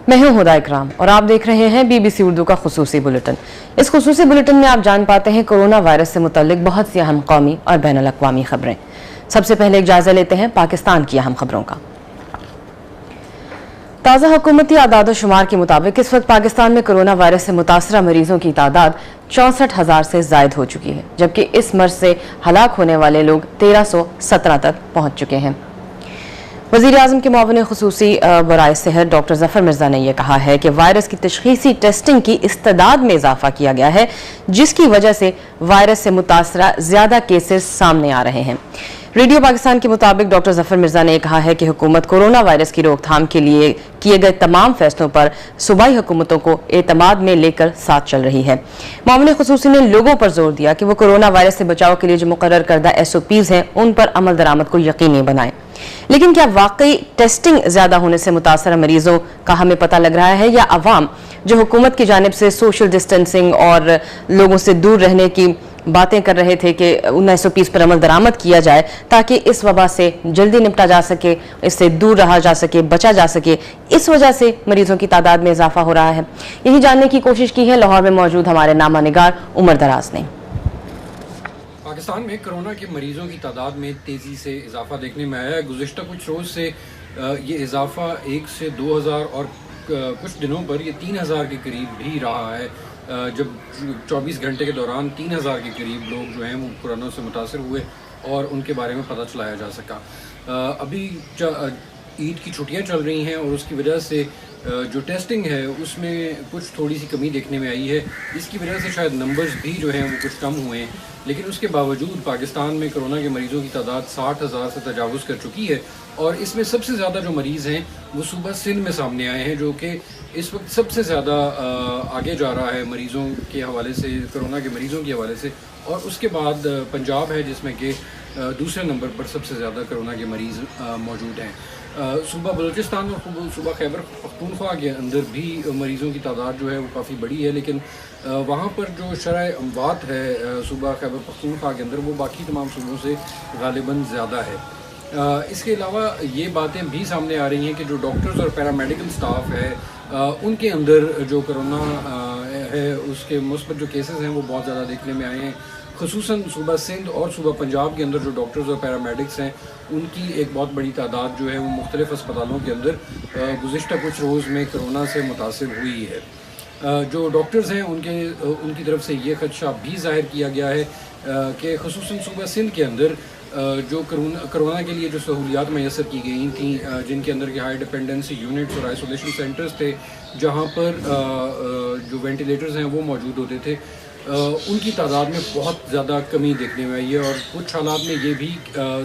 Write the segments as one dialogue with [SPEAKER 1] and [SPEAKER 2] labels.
[SPEAKER 1] मैं हूं हुदा इकराम और आप देख रहे हैं BBC उर्दू का खुसूसी बुलेटिन। इस खुसूसी बुलेटिन में आप जान पाते हैं कोरोना वायरस से मुतल्लिक बहुत सी अहम कौमी और बैनुल अक़वामी खबरें। सबसे पहले एक जायजा लेते हैं पाकिस्तान की अहम खबरों का। ताज़ा हुकूमती आदाद-ओ-शुमार के मुताबिक इस वक्त पाकिस्तान में कोरोना वायरस से मुतासरा मरीजों की तादाद 64,000 से जायद हो चुकी है, जबकि इस मर्ज से हलाक होने वाले लोग 1317 तक पहुंच चुके हैं। वज़ीर आज़म के मुआविन खुसूसी बराए सेहत डॉक्टर ज़फ़र मिर्ज़ा ने यह कहा है कि वायरस की तशख़ीसी टेस्टिंग की इस्तेदाद में इजाफा किया गया है, जिसकी वजह से वायरस से मुतासरा ज़्यादा केसेस सामने आ रहे हैं। रेडियो पाकिस्तान के मुताबिक डॉक्टर ज़फ़र मिर्ज़ा ने कहा है कि हुकूमत कोरोना वायरस की रोकथाम के लिए किए गए तमाम फैसलों पर सूबाई हुकूमतों को एतमाद में लेकर साथ चल रही है। मामले खुसूसी ने लोगों पर जोर दिया कि वो कोरोना वायरस से बचाव के लिए जो मुकर्रर करदा SOPs हैं उन पर अमल दरामद को यकीनी बनाएं। लेकिन क्या वाकई टेस्टिंग ज्यादा होने से मुतासर मरीजों का हमें पता लग रहा है, या अवाम जो हुकूमत की जानिब से सोशल डिस्टेंसिंग और लोगों से दूर रहने की बातें कर रहे थे कि उन SOPs पर अमल दरामद किया जाए ताकि इस वबा से जल्दी निपटा जा सके, इससे दूर रहा जा सके, बचा जा सके, इस वजह से मरीजों की तादाद में इजाफा हो रहा है? यही जानने की कोशिश की है लाहौर में मौजूद हमारे नामा निगार उमर दराज ने।
[SPEAKER 2] पाकिस्तान में कोरोना के मरीजों की तादाद में तेज़ी से इजाफा देखने में आया है। गुज़िश्ता कुछ रोज़ से ये इजाफा 1 से 2000 और कुछ दिनों पर ये 3000 के करीब भी रहा है। जब 24 घंटे के दौरान 3000 के करीब लोग जो हैं वो कोरोना से मुतासर हुए और उनके बारे में पता चलाया जा सका। अभी ईद की छुट्टियां चल रही हैं और उसकी वजह से जो टेस्टिंग है उसमें कुछ थोड़ी सी कमी देखने में आई है, जिसकी वजह से शायद नंबर्स भी जो हैं वो कुछ कम हुए हैं। लेकिन उसके बावजूद पाकिस्तान में कोरोना के मरीज़ों की तादाद 60,000 से तजावुज़ कर चुकी है और इसमें सबसे ज़्यादा जो मरीज़ हैं वो सूबा सिंध में सामने आए हैं, जो कि इस वक्त सबसे ज़्यादा आगे जा रहा है मरीज़ों के हवाले से, कोरोना के मरीज़ों के हवाले से। और उसके बाद पंजाब है जिसमें कि दूसरे नंबर पर सबसे ज़्यादा कोरोना के मरीज़ मौजूद हैं। सूबा बलूचिस्तान और सूबा खैबर पख्तूनख्वा के अंदर भी मरीज़ों की तादाद जो है वो काफ़ी बड़ी है, लेकिन वहाँ पर जो शरह अमवात है सूबा खैबर पख्तूनख्वा के अंदर वो बाकी तमाम सूबों से गालिबन ज़्यादा है। इसके अलावा ये बातें भी सामने आ रही हैं कि जो डॉक्टर्स और पैरामेडिकल स्टाफ है उनके अंदर जो कोरोना है उसके मुस्बत जो केसेस हैं वो बहुत ज़्यादा देखने में आए हैं। खुसूसन सूबा सिंध और सूबा पंजाब के अंदर जो डॉक्टर्स और पैरामेडिक्स हैं उनकी एक बहुत बड़ी तादाद जो है वो मुख्तलिफ़ अस्पतालों के अंदर गुज़िश्ता कुछ रोज़ में कोरोना से मुतासिर हुई है। जो डॉक्टर्स हैं उनकी तरफ से ये खदशा भी ज़ाहिर किया गया है कि खुसूसन सूबा सिंध के अंदर जो कोरोना के लिए जो सहूलियात मैसर की गई थी, जिनके अंदर के हाई डिपेंडेंसी यूनिट्स और आइसोलेशन सेंटर्स थे जहाँ पर जो वेंटिलेटर्स हैं वो मौजूद होते थे, उनकी तादाद में बहुत ज़्यादा कमी देखने में आई है। और कुछ हालात में ये भी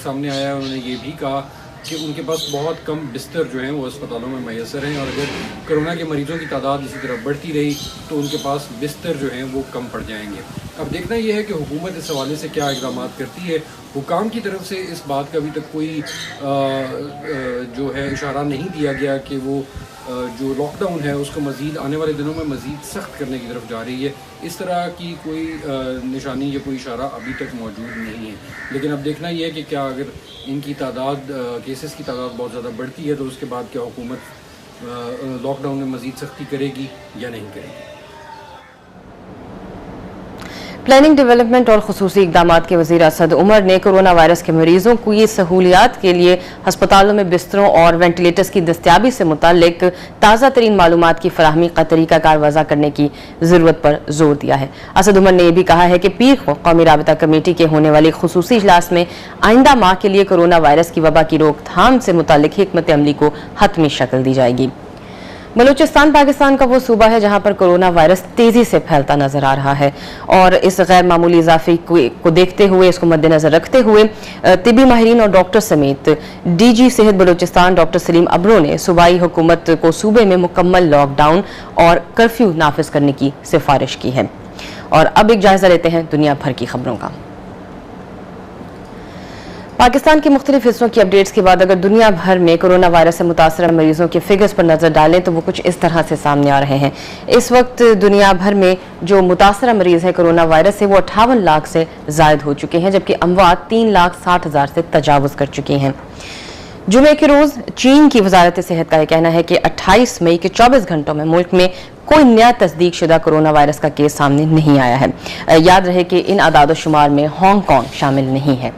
[SPEAKER 2] सामने आया है, उन्होंने ये भी कहा कि उनके पास बहुत कम बिस्तर जो हैं वो अस्पतालों में मैसर हैं और अगर कोरोना के मरीज़ों की तादाद इसी तरह बढ़ती रही तो उनके पास बिस्तर जो हैं वो कम पड़ जाएंगे। अब देखना यह है कि हुकूमत इस हवाले से क्या इक़दाम करती है। हुकाम की तरफ से इस बात का अभी तक कोई जो है इशारा नहीं दिया गया कि वो जो लॉकडाउन है उसको मज़ीद आने वाले दिनों में मज़ीद सख्त करने की तरफ जा रही है। इस तरह की कोई निशानी या कोई इशारा अभी तक मौजूद नहीं है। लेकिन अब देखना यह है कि क्या अगर इनकी तादाद केसेस की तादाद बहुत ज़्यादा बढ़ती है तो उसके बाद क्या हुकूमत लॉकडाउन में मज़ीद सख्ती करेगी या नहीं करेगी।
[SPEAKER 1] प्लानिंग डेवलपमेंट और खुसूसी इक़दामात के वज़ीर असद उमर ने कोरोना वायरस के मरीजों को ये सहूलियात के लिए अस्पतालों में बिस्तरों और वेंटिलेटर्स की दस्तियाबी से मुताल्लिक ताज़ा तरीन मालूमात की फराहमी का तरीक़ाकार वज़ा करने की ज़रूरत पर जोर दिया है। असद उमर ने यह भी कहा है कि पीर को कौमी राबिता कमेटी के होने वाले खुसूसी इजलास में आइंदा माह के लिए कोरोना वायरस की वबा की रोकथाम से मुताल्लिक हिकमत अमली को हतमी शक्ल दी जाएगी। बलूचिस्तान पाकिस्तान का वो सूबा है जहां पर कोरोना वायरस तेजी से फैलता नजर आ रहा है और इस गैर मामूली इजाफे को देखते हुए, इसको मद्देनजर रखते हुए तिबी माहिरीन और डॉक्टर समेत DG सेहत बलूचिस्तान डॉक्टर सलीम अब्रो ने सूबाई हुकूमत को सूबे में मुकम्मल लॉकडाउन और कर्फ्यू नाफिज करने की सिफारिश की है। और अब एक जायजा लेते हैं दुनिया भर की खबरों का। पाकिस्तान के मुख्तलिफ हिस्सों की अपडेट्स के बाद अगर दुनिया भर में कोरोना वायरस से मुतासर मरीजों के फिगर्स पर नजर डालें तो वो कुछ इस तरह से सामने आ रहे हैं। इस वक्त दुनिया भर में जो मुतासर मरीज है कोरोना वायरस से वो 58 लाख से जायद हो चुके हैं, जबकि अमवात 3,60,000 से तजावुज कर चुकी हैं। जुमे के रोज चीन की वजारत सेहत का यह कहना है कि 28 मई के 24 घंटों में मुल्क में कोई नया तस्दीक शुदा कोरोना वायरस का केस सामने नहीं आया है। याद रहे कि इन आदादोशुमार में हांगकांग शामिल नहीं है।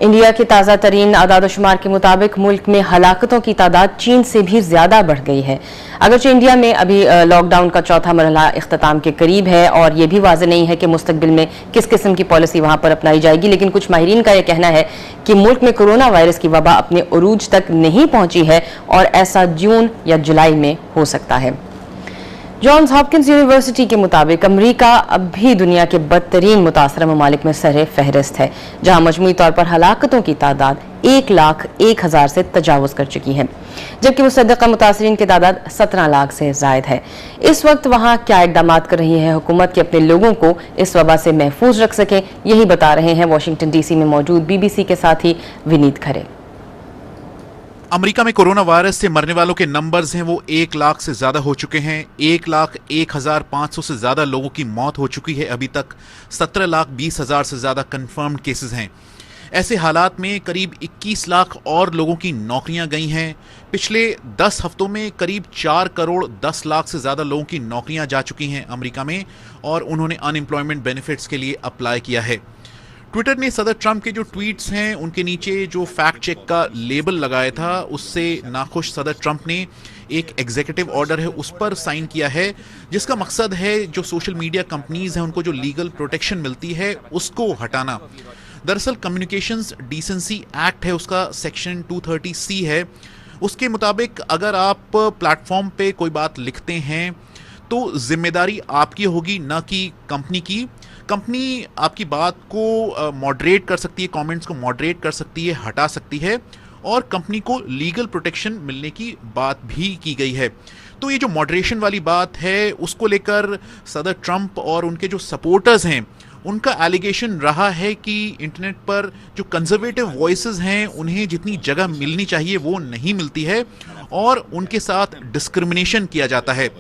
[SPEAKER 1] इंडिया के ताज़ा तरीन आदादोशुमार के मुताबिक मुल्क में हलाकतों की तादाद चीन से भी ज्यादा बढ़ गई है। अगरचे इंडिया में अभी लॉकडाउन का चौथा मरहला इख्तिताम के करीब है और ये भी वाज़ेह नहीं है कि मुस्तकबिल में किस किस्म की पॉलिसी वहां पर अपनाई जाएगी, लेकिन कुछ माहिरीन का यह कहना है कि मुल्क में कोरोना वायरस की वबा अपने उरूज तक नहीं पहुंची है और ऐसा जून या जुलाई में हो सकता है। जॉन्स हॉपकिंस यूनिवर्सिटी के मुताबिक अमरीका अब भी दुनिया के बदतरीन मुतासरा ममालिक में सर फहरिस्त है, जहां मजमूई तौर पर हलाकतों की तादाद 1,01,000 से तजावुज कर चुकी है, जबकि मुसद्दक़ा मुतासरीन की तादाद 17 लाख से जायद है। इस वक्त वहां क्या इक़दामात कर रही है हुकूमत के अपने लोगों को इस वबा से महफूज रख सके, यही बता रहे हैं वाशिंगटन DC में मौजूद BBC के साथी विनीत खरे।
[SPEAKER 3] अमेरिका में कोरोना वायरस से मरने वालों के नंबर्स हैं वो 1 लाख से ज्यादा हो चुके हैं। 1,01,500 से ज्यादा लोगों की मौत हो चुकी है। अभी तक 17,20,000 से ज्यादा कंफर्म्ड केसेस हैं। ऐसे हालात में करीब 21 लाख और लोगों की नौकरियां गई हैं। पिछले 10 हफ्तों में करीब 4 करोड़ 10 लाख से ज्यादा लोगों की नौकरियां जा चुकी हैं अमेरिका में, और उन्होंने अनएम्प्लॉयमेंट बेनिफिट्स के लिए अप्लाई किया है। ट्विटर ने सदर ट्रंप के जो ट्वीट्स हैं उनके नीचे जो फैक्ट चेक का लेबल लगाया था, उससे नाखुश सदर ट्रंप ने एक एग्जीक्यूटिव ऑर्डर है उस पर साइन किया है, जिसका मकसद है जो सोशल मीडिया कंपनीज हैं उनको जो लीगल प्रोटेक्शन मिलती है उसको हटाना। दरअसल कम्युनिकेशंस डिसेंसी एक्ट है, उसका सेक्शन 230C है। उसके मुताबिक अगर आप प्लेटफॉर्म पे कोई बात लिखते हैं तो जिम्मेदारी आपकी होगी, ना कि कंपनी की। कंपनी आपकी बात को मॉडरेट कर सकती है, कमेंट्स को मॉडरेट कर सकती है, हटा सकती है, और कंपनी को लीगल प्रोटेक्शन मिलने की बात भी की गई है। तो ये जो मॉडरेशन वाली बात है उसको लेकर सदर ट्रंप और उनके जो सपोर्टर्स हैं उनका एलिगेशन रहा है कि इंटरनेट पर जो कंजर्वेटिव वॉइसेस हैं उन्हें जितनी जगह मिलनी चाहिए वो नहीं मिलती है और उनके साथ डिस्क्रिमिनेशन किया जाता है।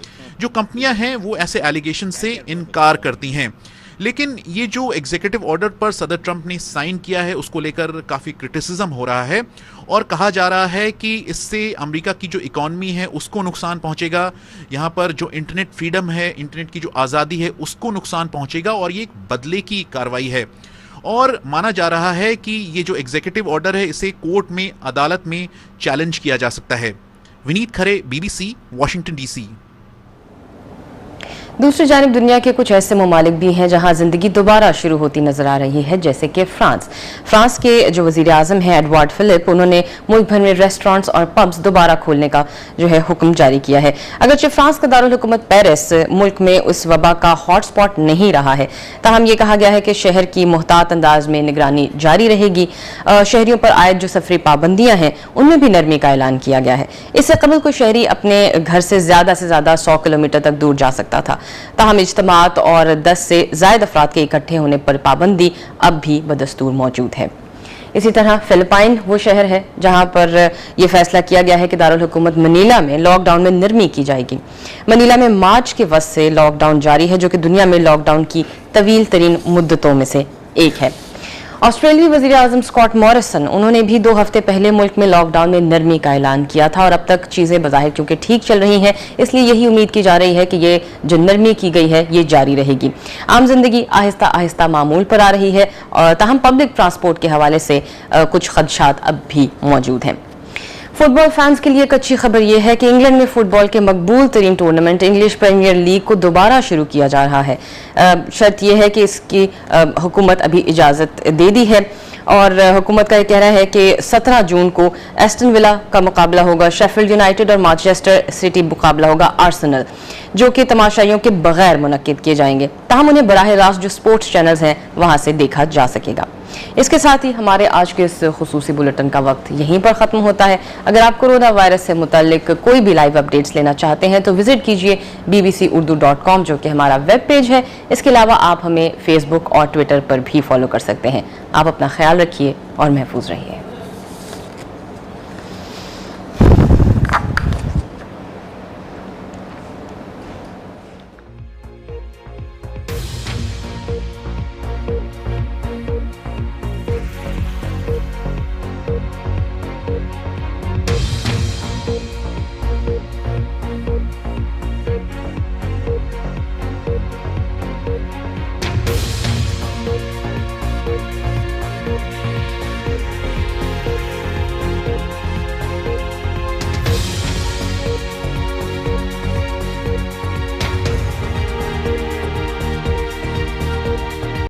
[SPEAKER 3] जो कंपनियां हैं वो ऐसे एलिगेशन से इनकार करती हैं। लेकिन ये जो एग्जीक्यूटिव ऑर्डर पर सदर ट्रंप ने साइन किया है उसको लेकर काफ़ी क्रिटिसिज्म हो रहा है और कहा जा रहा है कि इससे अमेरिका की जो इकॉनमी है उसको नुकसान पहुंचेगा, यहाँ पर जो इंटरनेट फ्रीडम है, इंटरनेट की जो आज़ादी है उसको नुकसान पहुंचेगा, और ये एक बदले की कार्रवाई है। और माना जा रहा है कि ये जो एग्जीक्यूटिव ऑर्डर है इसे कोर्ट में, अदालत में चैलेंज किया जा सकता है। विनीत खरे, BBC, वाशिंगटन DC।
[SPEAKER 1] दूसरी जानिब दुनिया के कुछ ऐसे ममालिक भी हैं जहां जिंदगी दोबारा शुरू होती नजर आ रही है, जैसे कि फ्रांस के जो वजीर आजम हैं एडवार्ड फिलिप, उन्होंने मुल्क भर में रेस्टोरेंट्स और पब्स दोबारा खोलने का जो है हुक्म जारी किया है। अगरचे फ्रांस का दारुल हुकूमत पेरिस मुल्क में उस वबा का हॉटस्पॉट नहीं रहा है, ताहम ये कहा गया है कि शहर की मुहतात अंदाज में निगरानी जारी रहेगी। शहरियों पर आयद जो सफरी पाबंदियां हैं उनमें भी नरमी का ऐलान किया गया है। इससे कबल कोई शहरी अपने घर से ज्यादा 100 किलोमीटर तक दूर जा सकता था, ताहम इज्तिमात और 10 से ज्यादा अफराद के इकट्ठे होने पर पाबंदी अब भी बदस्तूर मौजूद है। इसी तरह फिलिपाइन वो शहर है जहां पर यह फैसला किया गया है कि दारुल हुकूमत मनीला में लॉकडाउन में नरमी की जाएगी। मनीला में मार्च के वक्त से लॉकडाउन जारी है, जो कि दुनिया में लॉकडाउन की तवील तरीन मुद्दतों में से एक है। ऑस्ट्रेलियाई वज़ीर आज़म स्कॉट मॉरिसन, उन्होंने भी 2 हफ्ते पहले मुल्क में लॉकडाउन में नरमी का ऐलान किया था और अब तक चीज़ें बज़ाहिर क्योंकि ठीक चल रही हैं, इसलिए यही उम्मीद की जा रही है कि ये जो नरमी की गई है ये जारी रहेगी। आम जिंदगी आहिस्ता आहिस्ता मामूल पर आ रही है और ताहम पब्लिक ट्रांसपोर्ट के हवाले से कुछ खदशात अब भी मौजूद हैं। फुटबॉल फैंस के लिए एक अच्छी खबर यह है कि इंग्लैंड में फुटबॉल के मकबूल तरीन टूर्नामेंट इंग्लिश प्रीमियर लीग को दोबारा शुरू किया जा रहा है। शर्त यह है कि इसकी हुकूमत अभी इजाज़त दे दी है और हुकूमत का यह कहना है कि 17 जून को एस्टन विला का मुकाबला होगा शेफील्ड यूनाइटेड और मैनचेस्टर सिटी मुकाबला होगा आर्सेनल, जो कि तमाशाइयों के बगैर मुनक्किद किए जाएंगे। ताहम उन्हें बराह रास्त जो स्पोर्ट्स चैनल्स हैं वहां से देखा जा सकेगा। इसके साथ ही हमारे आज के इस खुसूसी बुलेटिन का वक्त यहीं पर ख़त्म होता है। अगर आप कोरोना वायरस से मुताल्लिक कोई भी लाइव अपडेट्स लेना चाहते हैं तो विजिट कीजिए bbcurdu.com, जो कि हमारा वेब पेज है। इसके अलावा आप हमें फेसबुक और ट्विटर पर भी फॉलो कर सकते हैं। आप अपना ख्याल रखिए और महफूज रहिए।